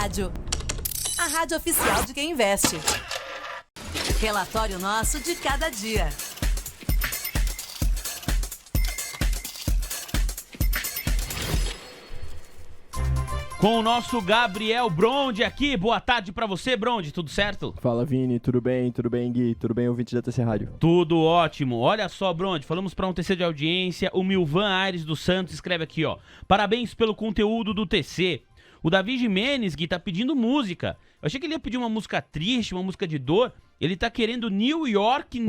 Rádio. A rádio oficial de quem investe. Relatório nosso de cada dia. Com o nosso Gabriel Bronde aqui. Boa tarde pra você, Bronde. Tudo certo? Fala, Vini. Tudo bem, Gui? Tudo bem, ouvinte da TC Rádio? Tudo ótimo. Olha só, Bronde, falamos pra um TC de audiência. O Milvan Aires dos Santos escreve aqui, ó. Parabéns pelo conteúdo do TC. O Davi Jimenez, Gui, tá pedindo música. Eu achei que ele ia pedir uma música triste, uma música de dor. Ele tá querendo New York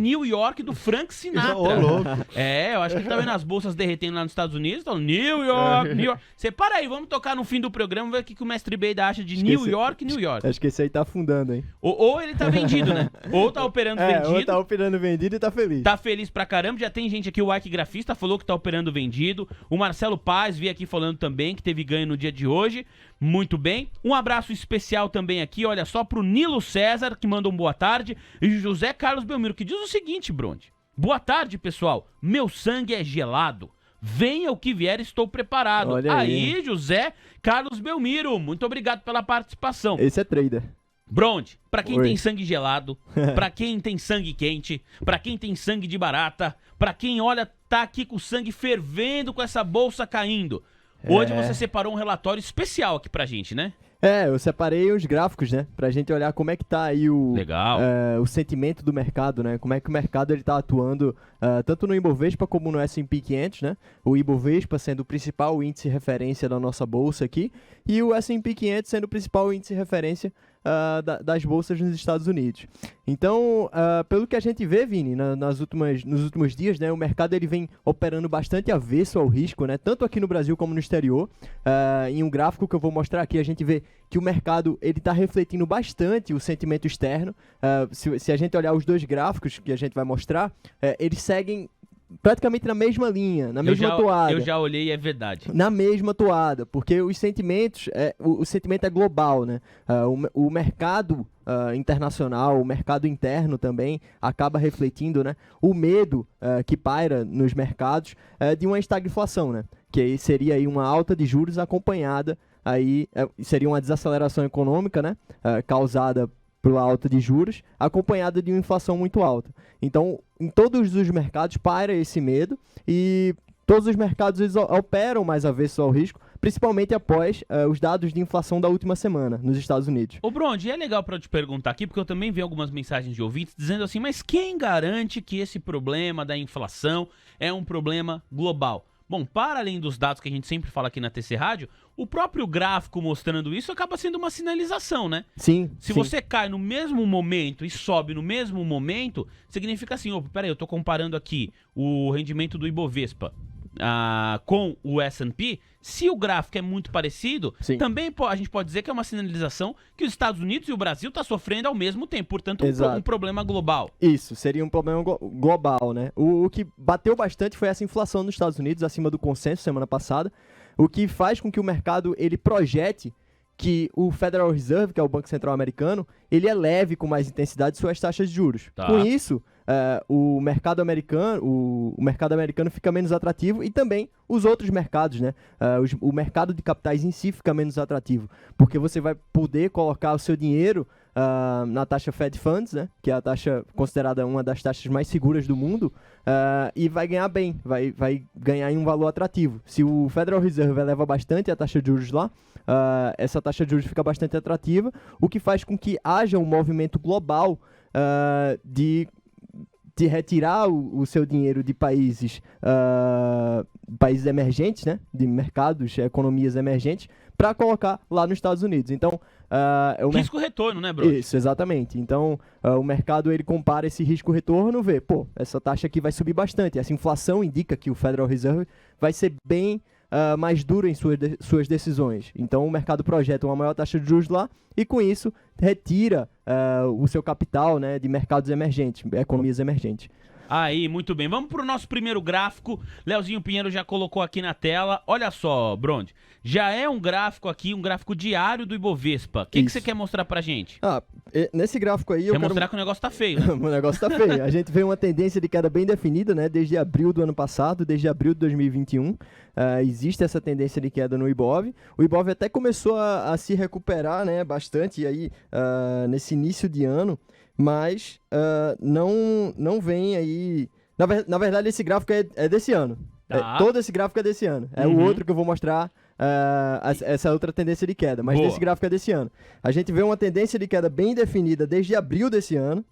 do Frank Sinatra. Ô, louco. É, eu acho que ele tá vendo as bolsas derretendo lá nos Estados Unidos. Então, New York. Você para aí, vamos tocar no fim do programa, ver o que o Mestre Beida acha de New York. Acho que esse aí tá afundando, hein? Ou ele tá vendido, né? Ou tá operando vendido. Ou tá operando vendido e tá feliz. Tá feliz pra caramba. Já tem gente aqui, o Ike Grafista falou que tá operando vendido. O Marcelo Paz veio aqui falando também que teve ganho no dia de hoje. Muito bem. Um abraço especial também aqui, olha só, pro Nilo César, que manda um boa tarde. E José Carlos Belmiro, que diz o seguinte, Bronde. Boa tarde, pessoal. Meu sangue é gelado. Venha o que vier, estou preparado. Olha aí, José Carlos Belmiro. Muito obrigado pela participação. Esse é trader. Bronde, pra quem Oi. tem sangue gelado, pra quem tem sangue quente, pra quem tem sangue de barata, pra quem, olha, tá aqui com o sangue fervendo, com essa bolsa caindo. Hoje você separou um relatório especial aqui pra gente, né? Eu separei os gráficos, né? Pra gente olhar como é que tá aí Legal. O sentimento do mercado, né? Como é que o mercado ele tá atuando tanto no Ibovespa como no S&P 500, né? O Ibovespa sendo o principal índice de referência da nossa bolsa aqui e o S&P 500 sendo o principal índice de referência das bolsas nos Estados Unidos. Então, pelo que a gente vê, Vini, nos últimos dias, né, o mercado ele vem operando bastante avesso ao risco, né, tanto aqui no Brasil como no exterior. Em um gráfico que eu vou mostrar aqui, a gente vê que o mercado está refletindo bastante o sentimento externo. Se a gente olhar os dois gráficos que a gente vai mostrar, eles seguem praticamente na mesma linha, na mesma toada. Eu já olhei e é verdade. Na mesma toada, porque os sentimentos, o sentimento é global, né? O mercado internacional, o mercado interno também acaba refletindo, né, o medo que paira nos mercados de uma estagflação, né? Que aí seria aí uma alta de juros acompanhada, aí seria uma desaceleração econômica, né? Causada pela alta de juros, acompanhada de uma inflação muito alta. Então, em todos os mercados paira esse medo e todos os mercados eles operam mais avesso ao risco, principalmente após os dados de inflação da última semana nos Estados Unidos. Ô, Bronde, é legal pra eu te perguntar aqui, porque eu também vi algumas mensagens de ouvintes dizendo assim, mas quem garante que esse problema da inflação é um problema global? Bom, para além dos dados que a gente sempre fala aqui na TC Rádio, o próprio gráfico mostrando isso acaba sendo uma sinalização, né? Sim. Se você cai no mesmo momento e sobe no mesmo momento, significa assim, peraí, eu tô comparando aqui o rendimento do Ibovespa com o S&P, se o gráfico é muito parecido, Sim. também a gente pode dizer que é uma sinalização que os Estados Unidos e o Brasil estão sofrendo ao mesmo tempo, portanto um problema global. Isso, seria um problema global, né? O que bateu bastante foi essa inflação nos Estados Unidos, acima do consenso semana passada, o que faz com que o mercado ele projete que o Federal Reserve, que é o Banco Central americano, ele eleve com mais intensidade suas taxas de juros. Tá. Com isso, o mercado americano fica menos atrativo e também os outros mercados, né? O mercado de capitais em si fica menos atrativo, porque você vai poder colocar o seu dinheiro na taxa Fed Funds, né? Que é a taxa considerada uma das taxas mais seguras do mundo, e vai ganhar bem, vai ganhar em um valor atrativo. Se o Federal Reserve eleva bastante a taxa de juros lá, essa taxa de juros fica bastante atrativa, o que faz com que haja um movimento global de retirar o seu dinheiro de países emergentes, né, de mercados, economias emergentes, para colocar lá nos Estados Unidos. Então, risco-retorno, né, Bruno? Isso, exatamente. Então, o mercado ele compara esse risco-retorno, vê, essa taxa aqui vai subir bastante. Essa inflação indica que o Federal Reserve vai ser bem mais duro em suas decisões. Então, o mercado projeta uma maior taxa de juros lá e, com isso, retira o seu capital, né, de mercados emergentes, economias emergentes. Aí, muito bem. Vamos pro nosso primeiro gráfico. Leozinho Pinheiro já colocou aqui na tela. Olha só, Bronde. já é um gráfico aqui, um gráfico diário do Ibovespa. O que Isso. você quer mostrar pra gente? Nesse gráfico aí eu Quer quero... mostrar que o negócio tá feio, né? O negócio tá feio. A gente vê uma tendência de queda bem definida, né? Desde abril do ano passado, desde abril de 2021. Existe essa tendência de queda no Ibov. O Ibov até começou a se recuperar, né, bastante aí, nesse início de ano, mas não vem aí... Na verdade, esse gráfico é desse ano. Tá. Todo esse gráfico é desse ano. É o outro que eu vou mostrar... essa outra tendência de queda, mas Boa. desse gráfico é desse ano. A gente vê uma tendência de queda bem definida desde abril desse ano,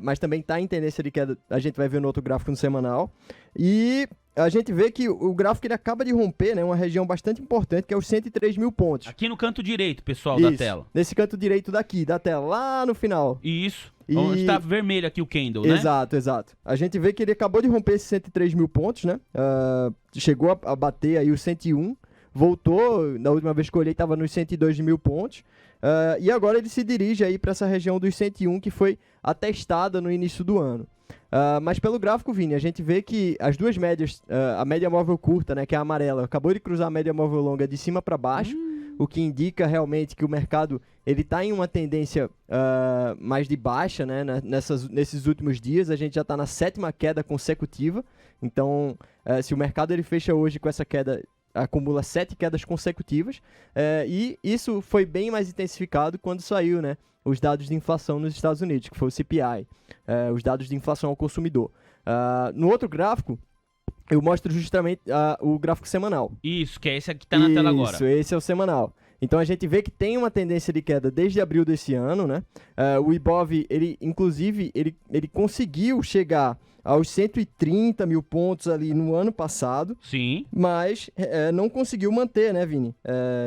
mas também está em tendência de queda, a gente vai ver no outro gráfico no semanal. E a gente vê que o gráfico ele acaba de romper, né, uma região bastante importante, que é os 103 mil pontos. Aqui no canto direito, pessoal, da Isso, tela. nesse canto direito da tela, lá no final. Isso. E- Onde tá vermelho aqui o candle, né? Exato. A gente vê que ele acabou de romper esses 103 mil pontos, né? Chegou a bater aí os 101, voltou, na última vez que eu olhei estava nos 102 mil pontos, e agora ele se dirige aí para essa região dos 101 que foi atestada no início do ano. Mas pelo gráfico, Vini, a gente vê que as duas médias, a média móvel curta, né, que é a amarela, acabou de cruzar a média móvel longa de cima para baixo, o que indica realmente que o mercado ele está em uma tendência mais de baixa, né, nesses últimos dias. A gente já está na 7ª queda consecutiva, então se o mercado ele fecha hoje com essa queda, acumula 7 quedas consecutivas, e isso foi bem mais intensificado quando saiu, né, os dados de inflação nos Estados Unidos, que foi o CPI, os dados de inflação ao consumidor. No outro gráfico, eu mostro justamente o gráfico semanal. Isso, que é esse aqui que tá na tela agora. Isso, esse é o semanal. Então a gente vê que tem uma tendência de queda desde abril desse ano, né? O Ibov, inclusive, ele conseguiu chegar aos 130 mil pontos ali no ano passado, Sim. mas não conseguiu manter, né, Vini?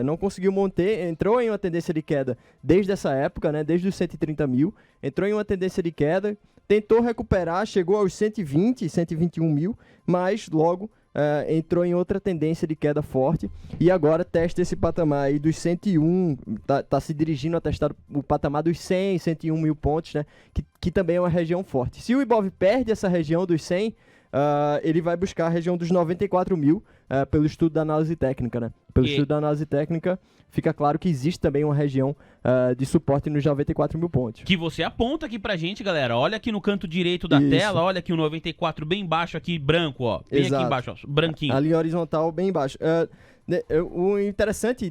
Não conseguiu manter, entrou em uma tendência de queda desde essa época, né? Desde os 130 mil, entrou em uma tendência de queda, tentou recuperar, chegou aos 120, 121 mil, mas logo entrou em outra tendência de queda forte e agora testa esse patamar aí dos 101, tá se dirigindo a testar o patamar dos 100, 101 mil pontos, né? Que também é uma região forte. Se o Ibov perde essa região dos 100, ele vai buscar a região dos 94 mil pelo estudo da análise técnica, né? Pelo estudo da análise técnica, fica claro que existe também uma região de suporte nos 94 mil pontos. Que você aponta aqui pra gente, galera. Olha aqui no canto direito da Isso. tela, olha aqui o 94 bem baixo aqui, branco, ó. Bem Exato. aqui embaixo, ó, branquinho. A linha horizontal bem embaixo. O interessante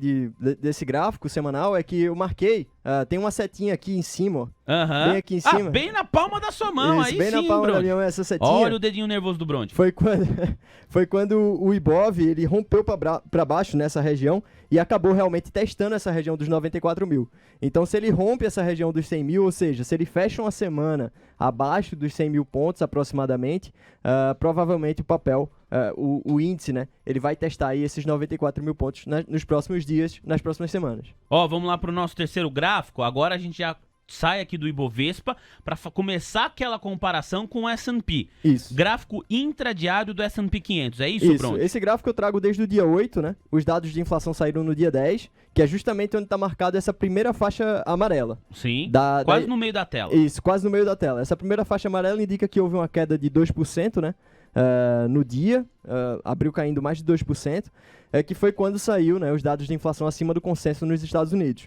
desse gráfico semanal é que eu marquei, tem uma setinha aqui em cima, ó. Aham. Bem aqui em cima. bem na palma da sua mão, Isso, aí bem sim, na palma da Bronte. minha mão, essa setinha. Olha o dedinho nervoso do Bronte. Foi quando o Ibov ele rompeu para baixo nessa região e acabou realmente testando essa região dos 94 mil. Então, se ele rompe essa região dos 100 mil, ou seja, se ele fecha uma semana abaixo dos 100 mil pontos aproximadamente, provavelmente o papel, o índice, né, ele vai testar aí esses 94 mil pontos nos próximos dias, nas próximas semanas. Ó, vamos lá pro nosso terceiro gráfico. Agora a gente já sai aqui do Ibovespa para começar aquela comparação com o S&P. Isso. Gráfico intradiário do S&P 500, é isso, Bronte? Esse gráfico eu trago desde o dia 8, né? Os dados de inflação saíram no dia 10, que é justamente onde está marcada essa primeira faixa amarela. Sim, Da- quase no meio da tela. Isso, quase no meio da tela. Essa primeira faixa amarela indica que houve uma queda de 2%, né? No dia, abriu caindo mais de 2%, que foi quando saiu, né, os dados de inflação acima do consenso nos Estados Unidos.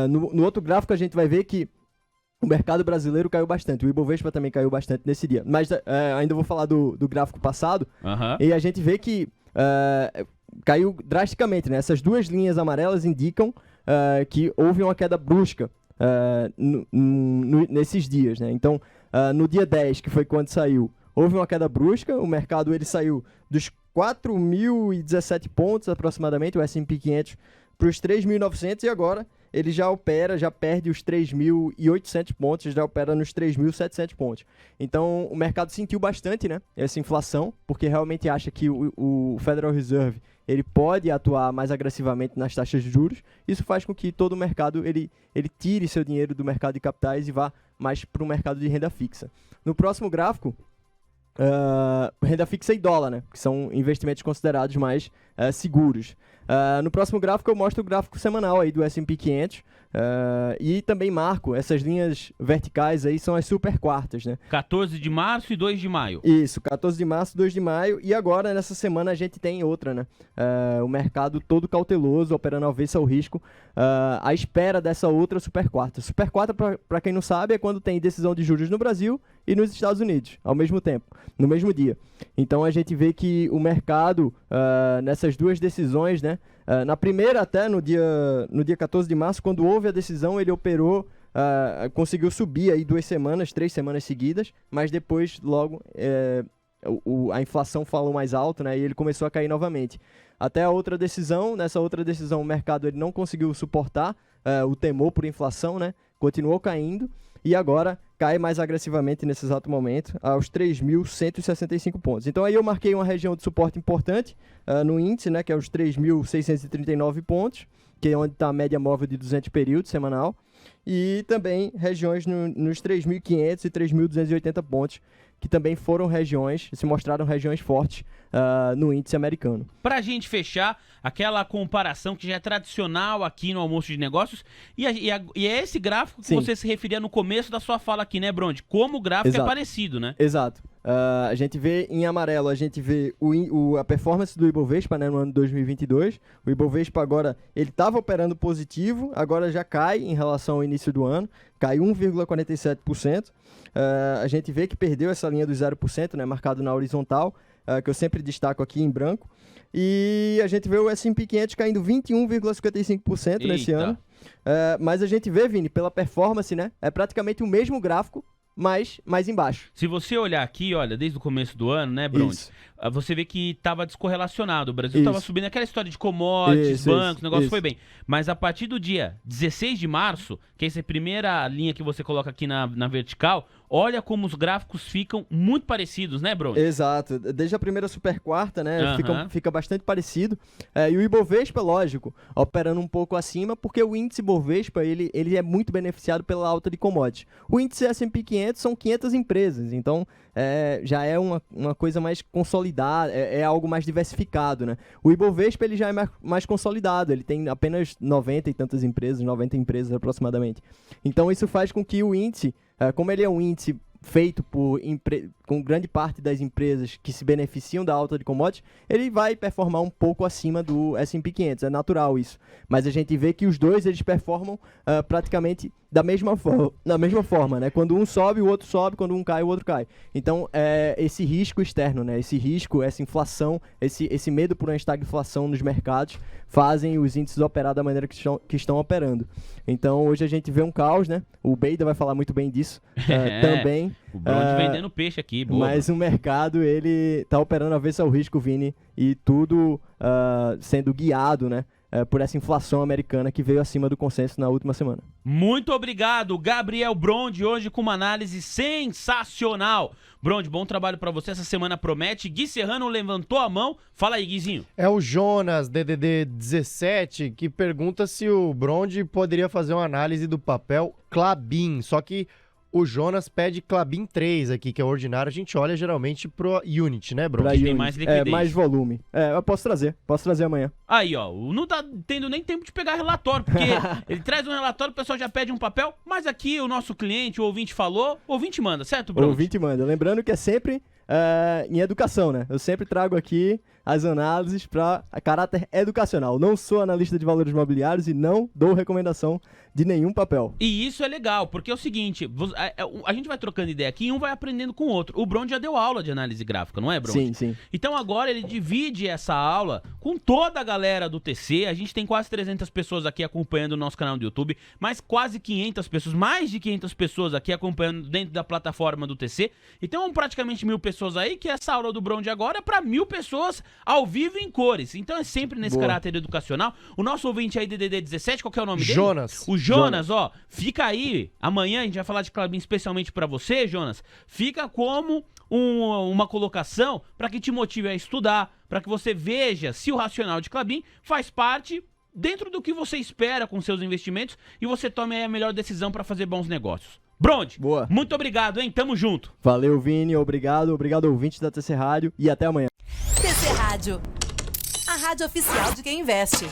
No outro gráfico a gente vai ver que o mercado brasileiro caiu bastante, o Ibovespa também caiu bastante nesse dia. Mas ainda vou falar do gráfico passado, Aham. e a gente vê que caiu drasticamente, né? Essas duas linhas amarelas indicam que houve uma queda brusca nesses dias, né? Então, no dia 10, que foi quando saiu, houve uma queda brusca, o mercado ele saiu dos 4.017 pontos aproximadamente, o S&P 500, para os 3.900 e agora ele já perde os 3.800 pontos, já opera nos 3.700 pontos. Então, o mercado sentiu bastante, né, essa inflação, porque realmente acha que o Federal Reserve ele pode atuar mais agressivamente nas taxas de juros. Isso faz com que todo o mercado ele tire seu dinheiro do mercado de capitais e vá mais para o mercado de renda fixa. No próximo gráfico, renda fixa e dólar, né? Que são investimentos considerados mais seguros. No próximo gráfico eu mostro o gráfico semanal aí do S&P 500. E também marco, essas linhas verticais aí são as super quartas, né? 14 de março e 2 de maio. Isso, 14 de março, 2 de maio. E agora, nessa semana, a gente tem outra, né? O mercado todo cauteloso, operando avesso ao risco, à espera dessa outra super quarta. Super quarta, para quem não sabe, é quando tem decisão de juros no Brasil e nos Estados Unidos, ao mesmo tempo, no mesmo dia. Então, a gente vê que o mercado, nessas duas decisões, né? Na primeira, até no dia 14 de março, quando houve a decisão, ele operou, conseguiu subir aí 3 semanas seguidas, mas depois, logo, a inflação falou mais alto, né, e ele começou a cair novamente. Até a outra decisão, nessa outra decisão, o mercado ele não conseguiu suportar o temor por inflação, né, continuou caindo, e agora cai mais agressivamente nesse exato momento, aos 3.165 pontos. Então aí eu marquei uma região de suporte importante no índice, né, que é os 3.639 pontos, que é onde está a média móvel de 200 períodos semanal, e também regiões nos 3.500 e 3.280 pontos, que também se mostraram regiões fortes no índice americano. Pra gente fechar, aquela comparação que já é tradicional aqui no Almoço de Negócios, e é esse gráfico que Sim. você se referia no começo da sua fala aqui, né, Brondi? Como o gráfico Exato. é parecido, né? Exato. A gente vê em amarelo, a gente vê a performance do Ibovespa, né, no ano de 2022. O Ibovespa agora, ele estava operando positivo, agora já cai em relação ao início do ano, cai 1,47%. A gente vê que perdeu essa linha dos 0%, né, marcado na horizontal, que eu sempre destaco aqui em branco. E a gente vê o S&P 500 caindo 21,55% nesse Eita. ano. Mas a gente vê, Vini, pela performance, né, é praticamente o mesmo gráfico, mas mais embaixo. Se você olhar aqui, olha, desde o começo do ano, né, Brondi? Isso. Você vê que estava descorrelacionado. O Brasil Isso. estava subindo aquela história de commodities, Isso, bancos, o negócio isso. foi bem. Mas a partir do dia 16 de março, que essa é a primeira linha que você coloca aqui na vertical, olha como os gráficos ficam muito parecidos, né, Brondi? Exato. Desde a primeira super quarta, né, Aham. fica bastante parecido. E o Ibovespa, lógico, operando um pouco acima, porque o índice Ibovespa, ele é muito beneficiado pela alta de commodities. O índice S&P 500 são 500 empresas, então já é uma coisa mais consolidada, é algo mais diversificado, né? O Ibovespa, ele já é mais consolidado, ele tem apenas 90 e tantas empresas, 90 empresas aproximadamente. Então isso faz com que o índice, como ele é um índice feito com grande parte das empresas que se beneficiam da alta de commodities, ele vai performar um pouco acima do S&P 500, é natural isso. Mas a gente vê que os dois, eles performam praticamente da mesma forma, né? Quando um sobe, o outro sobe, quando um cai, o outro cai. Então, esse risco externo, né? Esse risco, essa inflação, esse medo por uma estagflação nos mercados, fazem os índices operar da maneira que estão operando. Então, hoje a gente vê um caos, né? O Beida vai falar muito bem disso também. O Brondi vendendo peixe aqui, boa. Mas o mercado, ele tá operando avesso ao risco, Vini, e tudo sendo guiado, né? Por essa inflação americana que veio acima do consenso na última semana. Muito obrigado, Gabriel Brondi, hoje com uma análise sensacional. Brondi, bom trabalho pra você, essa semana promete. Gui Serrano levantou a mão, fala aí, Guizinho. É o Jonas, DDD 17, que pergunta se o Brondi poderia fazer uma análise do papel Klabin, só que o Jonas pede Klabin 3 aqui, que é o ordinário, a gente olha geralmente pro Unit, né, Brondi? Pra tem Unity. mais liquidez. Mais volume. Eu posso trazer amanhã. Aí, ó, não tá tendo nem tempo de pegar relatório, porque ele traz um relatório, o pessoal já pede um papel, mas aqui o nosso cliente, o ouvinte falou, o ouvinte manda, certo, O Brondi? ouvinte manda. Lembrando que é sempre em educação, né? Eu sempre trago aqui as análises para caráter educacional. Não sou analista de valores imobiliários e não dou recomendação de nenhum papel. E isso é legal, porque é o seguinte, a gente vai trocando ideia aqui e um vai aprendendo com o outro. O Brondi já deu aula de análise gráfica, não é, Brondi? Sim, sim. Então agora ele divide essa aula com toda a galera do TC. A gente tem quase 300 pessoas aqui acompanhando o nosso canal do YouTube, mais quase 500 pessoas, mais de 500 pessoas aqui acompanhando dentro da plataforma do TC. Então praticamente 1.000 pessoas aí, que essa aula do Brondi agora é para 1.000 pessoas ao vivo em cores. Então é sempre nesse Boa. caráter educacional. O nosso ouvinte aí, DDD 17, qual que é o nome dele? Jonas. O Jonas, ó, fica aí. Amanhã a gente vai falar de Klabin especialmente pra você, Jonas. Fica como uma colocação para que te motive a estudar, para que você veja se o racional de Klabin faz parte dentro do que você espera com seus investimentos e você tome aí a melhor decisão para fazer bons negócios. Brondi, Boa. muito obrigado, hein? Tamo junto. Valeu, Vini. Obrigado ouvintes da TC Rádio e até amanhã. TC Rádio, a rádio oficial de quem investe.